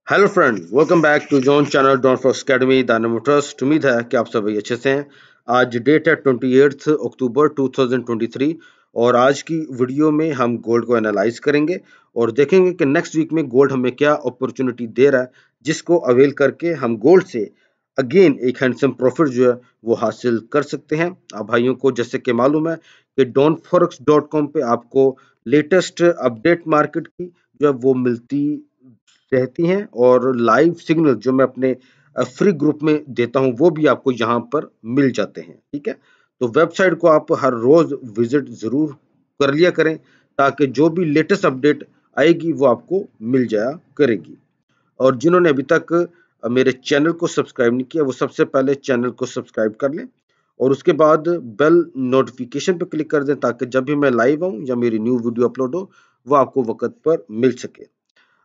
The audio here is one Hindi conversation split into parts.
Hello friend, welcome back to John channel Don Fox academy Danav trust. उम्मीद है कि आप सभी अच्छे से हैं। आज डेट है 28 अक्टूबर 2023 और आज की वीडियो में हम गोल्ड को एनालाइज करेंगे और देखेंगे कि नेक्स्ट वीक में गोल्ड हमें क्या अपॉर्चुनिटी दे रहा है, जिसको अवेल करके हम गोल्ड से अगेन एक हैंडसम प्रॉफिट जो है वो हासिल कर सकते हैं। आप भाइयों को जैसे कि मालूम है कि donforex.com पे आपको लेटेस्ट अपडेट मार्केट की जो है वो मिलती रहती हैं और लाइव सिग्नल जो मैं अपने फ्री ग्रुप में देता हूं वो भी आपको यहां पर मिल जाते हैं। ठीक है, तो वेबसाइट को आप हर रोज विजिट जरूर कर लिया करें ताकि जो भी लेटेस्ट अपडेट आएगी वो आपको मिल जाया करेगी। और जिन्होंने अभी तक मेरे चैनल को सब्सक्राइब नहीं किया वो सबसे पहले चैनल को सब्सक्राइब कर लें और उसके बाद बेल नोटिफिकेशन पर क्लिक कर दें ताकि जब भी मैं लाइव आऊं या मेरी न्यू वीडियो अपलोड हो वो आपको वक्त पर मिल सके।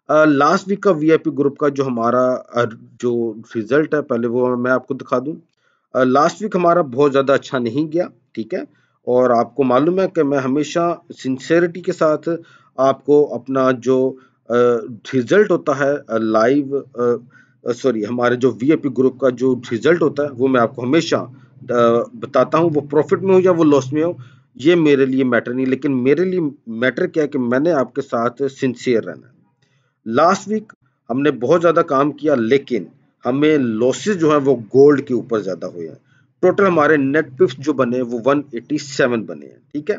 लास्ट वीक का वीआईपी ग्रुप का जो हमारा जो रिजल्ट है पहले वो मैं आपको दिखा दूं। लास्ट वीक हमारा बहुत ज़्यादा अच्छा नहीं गया। ठीक है, और आपको मालूम है कि मैं हमेशा सिंसेरिटी के साथ आपको अपना जो रिजल्ट होता है लाइव सॉरी हमारे जो वीआईपी ग्रुप का जो रिजल्ट होता है वो मैं आपको हमेशा बताता हूँ। वो प्रॉफिट में हो या वो लॉस में हो ये मेरे लिए मैटर नहीं, लेकिन मेरे लिए मैटर क्या है कि मैंने आपके साथ सिंसियर रहना है। लास्ट वीक हमने बहुत ज्यादा काम किया लेकिन हमें लॉसेस जो है वो गोल्ड के ऊपर ज्यादा हुए हैं। टोटल हमारे नेट पिप्स जो बने वो 187 बने हैं। ठीक है,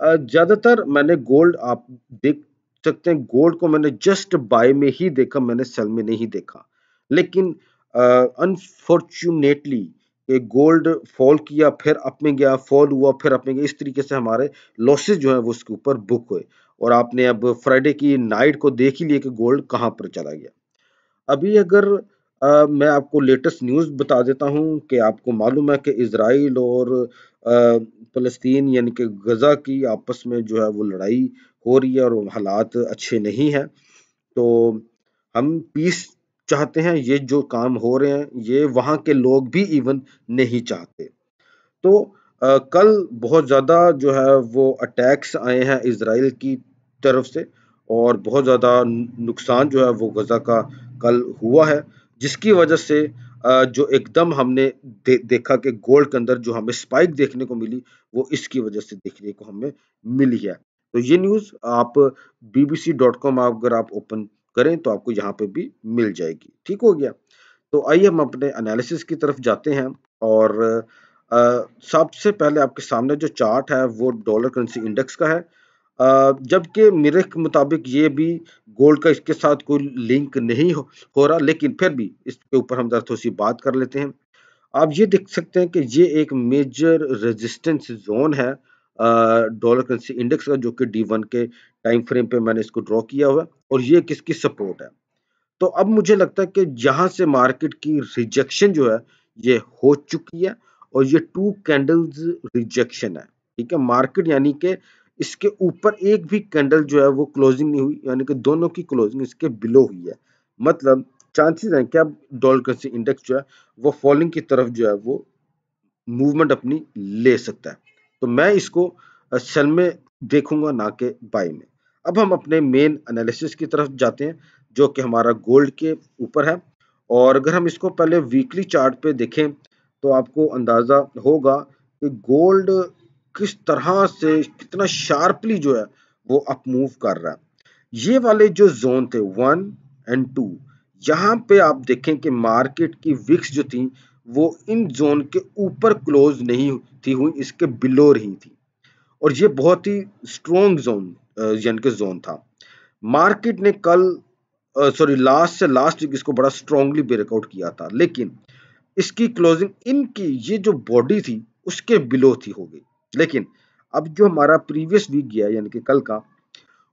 ज्यादातर मैंने गोल्ड आप देख सकते हैं, गोल्ड को मैंने जस्ट बाय में ही देखा, मैंने सेल में नहीं देखा। लेकिन अनफॉर्चुनेटली ये गोल्ड फॉल किया फिर अप में गया, फॉल हुआ फिर अप में गया, इस तरीके से हमारे लॉसेस जो है वो उसके ऊपर बुक हुए। और आपने अब फ्राइडे की नाइट को देख ही लिया कि गोल्ड कहाँ पर चला गया। अभी अगर मैं आपको लेटेस्ट न्यूज़ बता देता हूँ कि आपको मालूम है कि इजराइल और फ़लस्तीन यानी कि गज़ा की आपस में जो है वो लड़ाई हो रही है और हालात अच्छे नहीं हैं। तो हम पीस चाहते हैं, ये जो काम हो रहे हैं ये वहाँ के लोग भी इवन नहीं चाहते। तो कल बहुत ज़्यादा जो है वो अटैक्स आए हैं इजराइल की तरफ से और बहुत ज़्यादा नुकसान जो है वो गज़ा का कल हुआ है, जिसकी वजह से जो एकदम हमने देखा कि गोल्ड के अंदर जो हमें स्पाइक देखने को मिली वो इसकी वजह से देखने को हमें मिली है। तो ये न्यूज़ आप bbc.com अगर आप ओपन करें तो आपको यहाँ पे भी मिल जाएगी। ठीक हो गया, तो आइए हम अपने एनालिसिस की तरफ जाते हैं। और सबसे पहले आपके सामने जो चार्ट है वो डॉलर करेंसी इंडेक्स का है। जबकि मेरे मुताबिक ये भी गोल्ड का इसके साथ कोई लिंक नहीं हो रहा, लेकिन फिर भी इसके ऊपर हम जरा थोड़ी सी बात कर लेते हैं। आप ये देख सकते हैं कि ये एक मेजर रेजिस्टेंस जोन है डॉलर करेंसी इंडेक्स का, जो कि D1 के टाइम फ्रेम पे मैंने इसको ड्रॉ किया हुआ है और ये किसकी सपोर्ट है। तो अब मुझे लगता है कि यहाँ से मार्केट की रिजेक्शन जो है ये हो चुकी है और ये टू कैंडल्स रिजेक्शन है। ठीक है, मार्केट यानी कि इसके ऊपर एक भी कैंडल जो है वो क्लोजिंग नहीं हुई, यानी कि दोनों की क्लोजिंग इसके बिलो हुई है। मतलब चांसेस हैं कि अब डॉलर करेंसी इंडेक्स जो है वो फॉलिंग की तरफ जो है वो मूवमेंट अपनी ले सकता है। तो मैं इसको सेल में देखूंगा ना कि बाय में। अब हम अपने मेन एनालिसिस की तरफ जाते हैं जो कि हमारा गोल्ड के ऊपर है। और अगर हम इसको पहले वीकली चार्ट पे देखें तो आपको अंदाजा होगा कि गोल्ड किस तरह से कितना शार्पली जो है वो अप मूव कर रहा है। ये वाले जो जोन थे 1 और 2, यहाँ पे आप देखें कि मार्केट की विक्स जो थी वो इन जोन के ऊपर क्लोज नहीं थी हुई, इसके बिलो रही थी। और ये बहुत ही स्ट्रॉन्ग जोन यानी कि जोन था। मार्केट ने कल सॉरी लास्ट से लास्ट वीक इसको बड़ा स्ट्रांगली ब्रेकआउट किया था, लेकिन इसकी क्लोजिंग इनकी ये जो बॉडी थी उसके बिलो थी हो गई। लेकिन अब जो हमारा प्रीवियस वीक गया यानी कि कल का,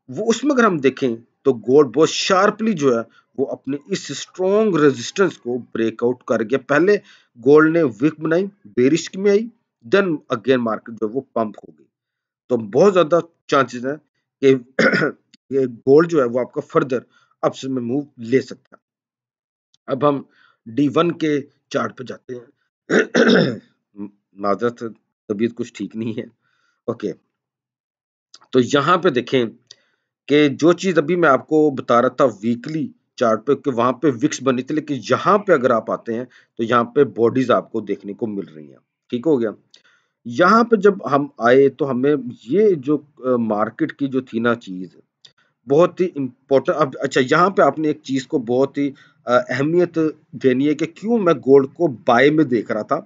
वो उसमें अगर हम देखें तो गोल्ड बहुत शार्पली जो है वो अपने इस स्ट्रॉन्ग रेजिस्टेंस को ब्रेकआउट कर गया। पहले गोल्ड ने विक बनाई, बेरिश में आई, देन अगेन मार्केट जो है वो पंप हो गई। तो बहुत ज्यादा चांसेस हैं कि ये गोल्ड जो है वो आपका फर्दर अप्स में मूव ले सकता है। अब हम D1 के चार्ट पे जाते हैं। माजरत, तबीयत कुछ ठीक नहीं है। ओके, तो यहाँ पे देखें कि जो चीज अभी मैं आपको बता रहा था वीकली चार्ट पे कि वहां पे विक्स बनी थी, लेकिन यहाँ पे अगर आप आते हैं तो यहाँ पे बॉडीज आपको देखने को मिल रही हैं। ठीक हो गया। यहाँ पे जब हम आए तो हमें ये जो मार्केट की जो थी ना चीज, बहुत ही इम्पोर्टेंट। अब अच्छा, यहाँ पे आपने एक चीज को बहुत ही अहमियत देनी है कि क्यों मैं गोल्ड को बाय में देख रहा था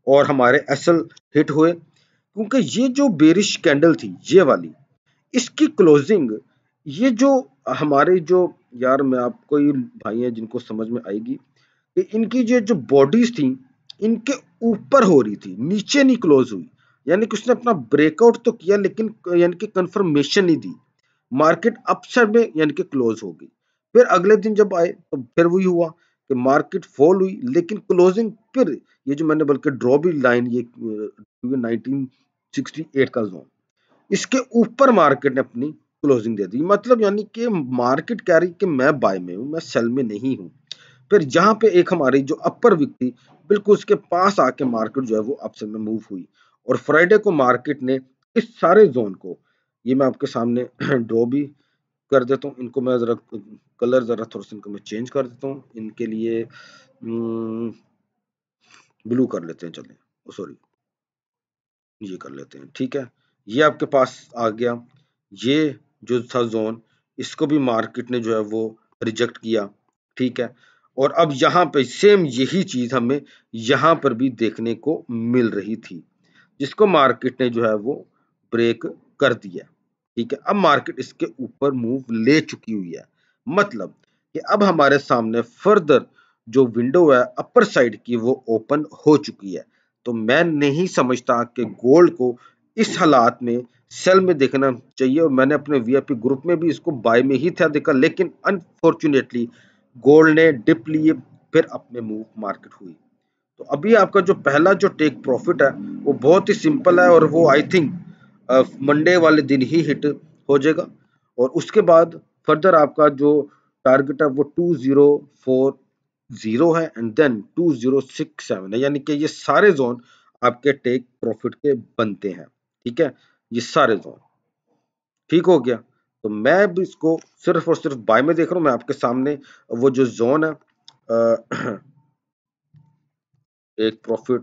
और हमारे एसएल हिट हुए, क्योंकि ये जो बेरिश कैंडल थी ये वाली, इसकी क्लोजिंग, ये जो हमारे जो, यार मैं आपको, ये भाई हैं जिनको समझ में आएगी कि इनकी जो बॉडीज थी इनके ऊपर हो रही थी, नीचे नहीं क्लोज हुई। यानी कि उसने अपना ब्रेकआउट तो किया लेकिन यानी कि कंफर्मेशन नहीं दी। मार्केट अपसाइड में यानी कि क्लोज हो गई। फिर अगले दिन जब आए तो फिर वही हुआ कि मार्केट फॉल हुई, लेकिन क्लोजिंग फिर ये जो मैंने बल्कि ड्रॉ भी लाइन ये 1968 का जोन, इसके ऊपर मार्केट ने अपनी क्लोजिंग दे दी। मतलब यानी कि मार्केट कह रही कि मैं बाय में हूं, मैं सेल में नहीं हूं। फिर यहाँ पे एक हमारी जो अपर विक थी, बिल्कुल उसके पास आके मार्केट जो है वो अपसाइड में मूव हुई। और फ्राइडे को मार्केट ने इस सारे जोन को, ये मैं आपके सामने ड्रॉ भी कर देता हूँ। इनको मैं जरा कलर जरा थोड़ा सा इनको मैं चेंज कर देता हूँ। इनके लिए ब्लू कर लेते हैं, चलें, सॉरी ये कर लेते हैं, ठीक है। ये आपके पास आ गया। ये जो था जोन, इसको भी मार्केट ने जो है वो रिजेक्ट किया, ठीक है। और अब यहाँ पे सेम यही चीज हमें यहाँ पर भी देखने को मिल रही थी, जिसको मार्केट ने जो है वो ब्रेक कर दिया, ठीक है। अब मार्केट इसके ऊपर मूव ले चुकी हुई है। मतलब कि अब हमारे सामने फर्दर जो विंडो है अपर साइड की वो ओपन हो चुकी है। तो मैं नहीं समझता कि गोल्ड को इस हालात में सेल में देखना चाहिए, और मैंने अपने वीआईपी ग्रुप में भी इसको बाय में ही था देखा, लेकिन अनफॉर्चुनेटली गोल्ड ने डिप लिए, फिर अपने मूव मार्केट हुई। तो अभी आपका जो पहला जो टेक प्रॉफिट है वो बहुत ही सिंपल है, और वो आई थिंक मंडे वाले दिन ही हिट हो जाएगा। और उसके बाद फर्दर आपका जो टारगेट है वो 2040 है एंड देन 2067 है। यानी कि ये सारे जोन आपके टेक प्रॉफिट के बनते हैं, ठीक है। ये सारे जोन ठीक हो गया। तो मैं भी इसको सिर्फ और सिर्फ बाय में देख रहा हूँ। मैं आपके सामने वो जो जोन है एक प्रॉफिट,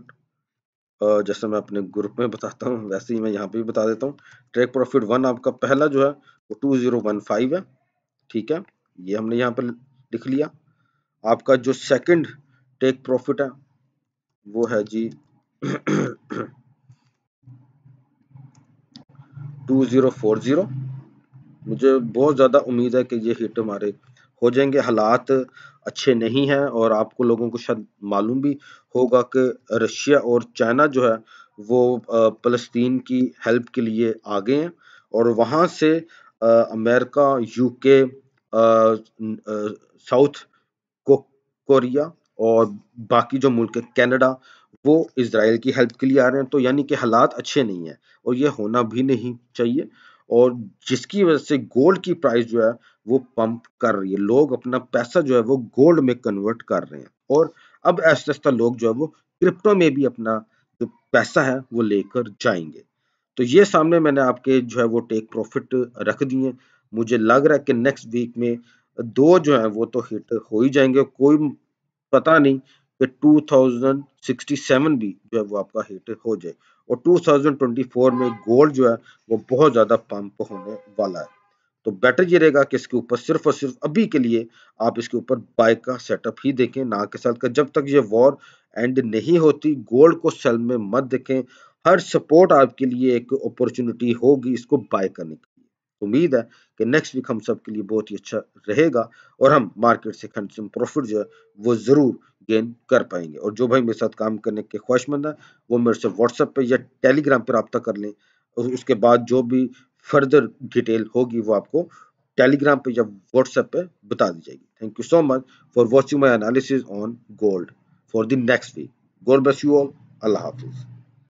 जैसे मैं अपने ग्रुप में बताता हूँ वैसे ही मैं यहाँ पे भी बता देता हूँ। टेक प्रॉफिट 1 आपका पहला जो है वो 2015 है, ठीक है। ये हमने यहाँ पर लिख लिया। आपका जो सेकंड टेक प्रॉफिट है वो है जी 2040। मुझे बहुत ज़्यादा उम्मीद है कि ये हिट हमारे हो जाएंगे। हालात अच्छे नहीं हैं, और आपको लोगों को शायद मालूम भी होगा कि रशिया और चाइना जो है वो फ़लस्तीन की हेल्प के लिए आ गए हैं, और वहाँ से अमेरिका, यूके, साउथ कोरिया और बाकी जो मुल्क है कनाडा, वो इजराइल की हेल्प के लिए आ रहे हैं। तो यानी कि हालात अच्छे नहीं है, और ये होना भी नहीं चाहिए, और जिसकी वजह से गोल्ड की प्राइस जो है वो पंप कर रही है। लोग अपना पैसा जो है वो गोल्ड में कन्वर्ट कर रहे हैं, और अब ऐसा ऐसा लोग जो है वो क्रिप्टो में भी अपना जो पैसा है वो लेकर जाएंगे। तो ये सामने मैंने आपके जो है वो टेक प्रॉफिट रख दिए। मुझे लग रहा है कि नेक्स्ट वीक में दो जो है वो तो हिट हो ही जाएंगे। कोई पता नहीं कि 2067 भी जो है वो आपका हिट हो जाए, और 2024 में गोल्ड जो है वो बहुत ज्यादा पंप होने वाला है। तो बेटर ये रहेगा कि इसके ऊपर सिर्फ और सिर्फ अभी के लिए आप इसके ऊपर बाय का सेटअप ही देखें, ना कि सेल का। जब तक ये वॉर एंड नहीं होती गोल्ड को सेल में मत देखें। हर सपोर्ट आपके लिए एक अपॉर्चुनिटी होगी इसको बाय करने की। उम्मीद है कि नेक्स्ट वीक हम सब के लिए बहुत ही अच्छा रहेगा, और हम मार्केट से हैंडसम प्रॉफिट जो है वो जरूर गेन कर पाएंगे। और जो भाई मेरे साथ काम करने के ख्वाहिशमंद है वो मेरे से व्हाट्सएप पे या टेलीग्राम पर रब्ता कर लें, और उसके बाद जो भी फर्दर डिटेल होगी वो आपको टेलीग्राम पे या व्हाट्सएप पे बता दी जाएगी। Thank you so much for watching my analysis on gold for the next week. God bless you all. अल्लाह हाफिज।